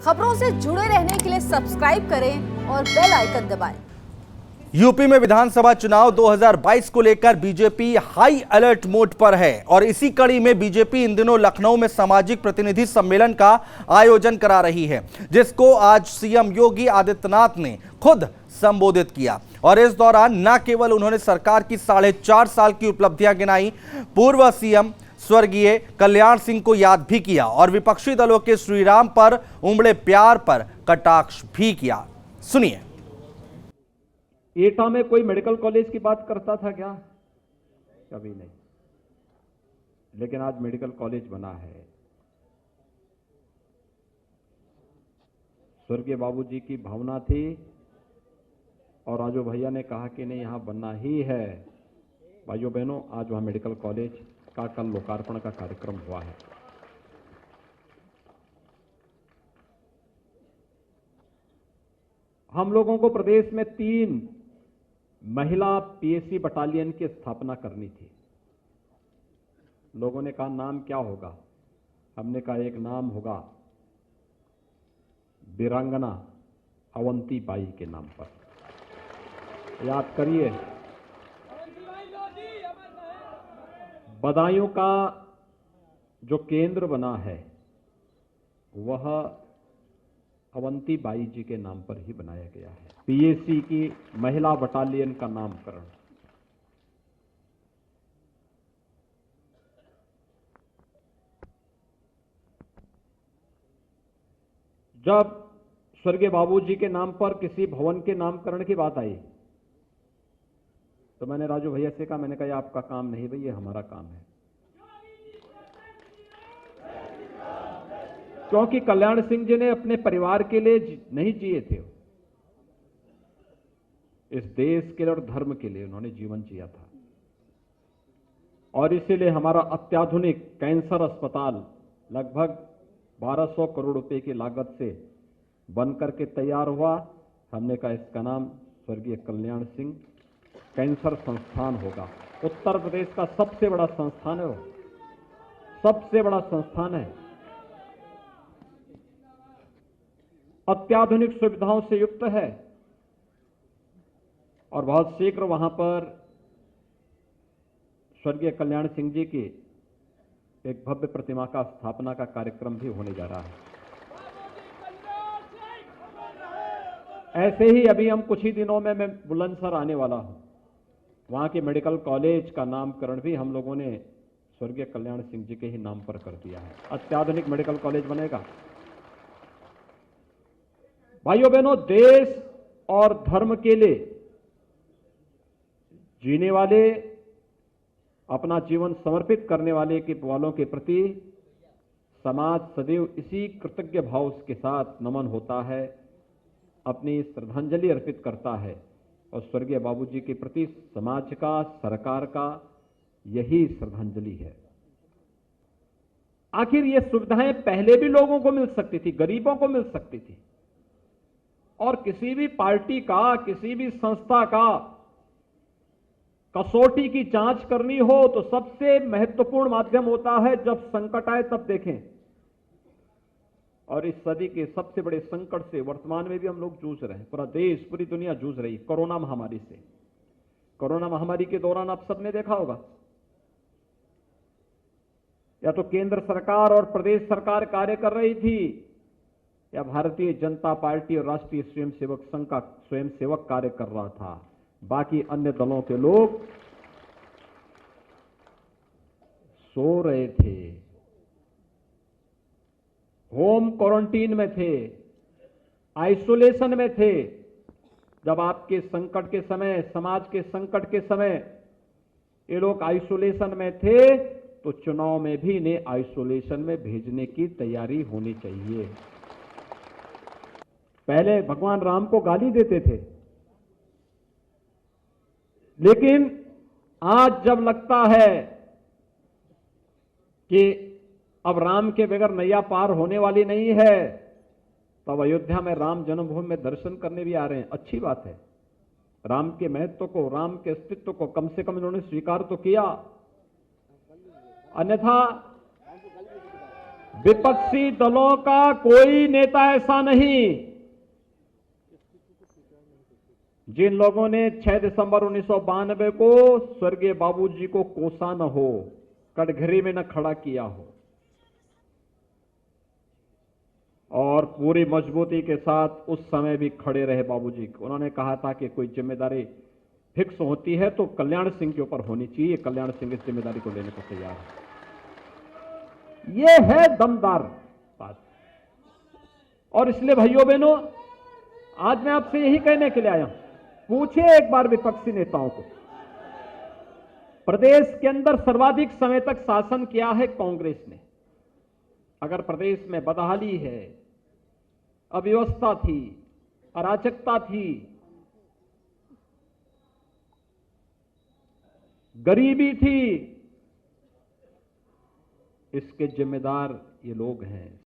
खबरों से जुड़े रहने के लिए सब्सक्राइब करें और बेल आइकन दबाएं। यूपी में विधानसभा चुनाव 2022 को लेकर बीजेपी हाई अलर्ट मोड पर है और इसी कड़ी में बीजेपी इन दिनों लखनऊ में सामाजिक प्रतिनिधि सम्मेलन का आयोजन करा रही है, जिसको आज सीएम योगी आदित्यनाथ ने खुद संबोधित किया। और इस दौरान न केवल उन्होंने सरकार की 4.5 साल की उपलब्धियां गिनाई, पूर्व सीएम स्वर्गीय कल्याण सिंह को याद भी किया और विपक्षी दलों के श्रीराम पर उमड़े प्यार पर कटाक्ष भी किया। सुनिए। एटा में कोई मेडिकल कॉलेज की बात करता था क्या? कभी नहीं। लेकिन आज मेडिकल कॉलेज बना है। स्वर्गीय बाबूजी की भावना थी और राजू भैया ने कहा कि नहीं, यहां बनना ही है। भाइयों बहनों, आज वहां मेडिकल कॉलेज का कल लोकार्पण का कार्यक्रम हुआ है। हम लोगों को प्रदेश में 3 महिला पीएससी बटालियन की स्थापना करनी थी। लोगों ने कहा नाम क्या होगा? हमने कहा एक नाम होगा वीरांगना अवंती बाई के नाम पर। याद करिए, बदायूं का जो केंद्र बना है वह अवंती बाई जी के नाम पर ही बनाया गया है। पीएससी की महिला बटालियन का नामकरण। जब स्वर्गीय बाबूजी के नाम पर किसी भवन के नामकरण की बात आई तो मैंने राजू भैया से कहा, मैंने कहा ये आपका काम नहीं भैया, हमारा काम है। क्योंकि कल्याण सिंह जी ने अपने परिवार के लिए नहीं जिए थे, इस देश के लिए और धर्म के लिए उन्होंने जीवन जिया था। और इसीलिए हमारा अत्याधुनिक कैंसर अस्पताल लगभग 1200 करोड़ रुपए की लागत से बनकर के तैयार हुआ। हमने कहा इसका नाम स्वर्गीय कल्याण सिंह कैंसर संस्थान होगा। उत्तर प्रदेश का सबसे बड़ा संस्थान है, वो सबसे बड़ा संस्थान है। अत्याधुनिक सुविधाओं से युक्त है और बहुत शीघ्र वहां पर स्वर्गीय कल्याण सिंह जी की एक भव्य प्रतिमा का स्थापना का कार्यक्रम भी होने जा रहा है। ऐसे ही अभी हम कुछ ही दिनों में मैं बुलंदशहर आने वाला हूं। वहां के मेडिकल कॉलेज का नामकरण भी हम लोगों ने स्वर्गीय कल्याण सिंह जी के ही नाम पर कर दिया है। अत्याधुनिक मेडिकल कॉलेज बनेगा। भाइयों बहनों, देश और धर्म के लिए जीने वाले, अपना जीवन समर्पित करने वालों के प्रति समाज सदैव इसी कृतज्ञ भाव के साथ नमन होता है, अपनी श्रद्धांजलि अर्पित करता है। और स्वर्गीय बाबूजी के प्रति समाज का, सरकार का यही श्रद्धांजलि है। आखिर ये सुविधाएं पहले भी लोगों को मिल सकती थी, गरीबों को मिल सकती थी। और किसी भी पार्टी का, किसी भी संस्था का कसौटी की जांच करनी हो तो सबसे महत्वपूर्ण माध्यम होता है जब संकट आए तब देखें। और इस सदी के सबसे बड़े संकट से वर्तमान में भी हम लोग जूझ रहे हैं। पूरा देश, पूरी दुनिया जूझ रही कोरोना महामारी से। कोरोना महामारी के दौरान आप सबने देखा होगा, या तो केंद्र सरकार और प्रदेश सरकार कार्य कर रही थी, या भारतीय जनता पार्टी और राष्ट्रीय स्वयंसेवक संघ का स्वयंसेवक कार्य कर रहा था। बाकी अन्य दलों के लोग सो रहे थे, होम क्वारंटीन में थे, आइसोलेशन में थे। जब आपके संकट के समय, समाज के संकट के समय ये लोग आइसोलेशन में थे तो चुनाव में भी इन्हें आइसोलेशन में भेजने की तैयारी होनी चाहिए। पहले भगवान राम को गाली देते थे, लेकिन आज जब लगता है कि अब राम के बगैर नैया पार होने वाली नहीं है, तब अयोध्या में राम जन्मभूमि में दर्शन करने भी आ रहे हैं। अच्छी बात है। राम के महत्व को, राम के अस्तित्व को कम से कम इन्होंने स्वीकार तो किया। अन्यथा विपक्षी दलों का कोई नेता ऐसा नहीं जिन लोगों ने 6 दिसंबर 1992 को स्वर्गीय बाबूजी को कोसा न हो, कटघरे में न खड़ा किया हो और पूरी मजबूती के साथ उस समय भी खड़े रहे बाबूजी। उन्होंने कहा था कि कोई जिम्मेदारी फिक्स होती है तो कल्याण सिंह के ऊपर होनी चाहिए। कल्याण सिंह इस जिम्मेदारी को लेने को तैयार है। यह है दमदार बात। और इसलिए भाइयों बहनों, आज मैं आपसे यही कहने के लिए आया हूं, पूछिए एक बार विपक्षी नेताओं को, प्रदेश के अंदर सर्वाधिक समय तक शासन किया है कांग्रेस ने। अगर प्रदेश में बदहाली है, अव्यवस्था थी, अराजकता थी, गरीबी थी, इसके जिम्मेदार ये लोग हैं,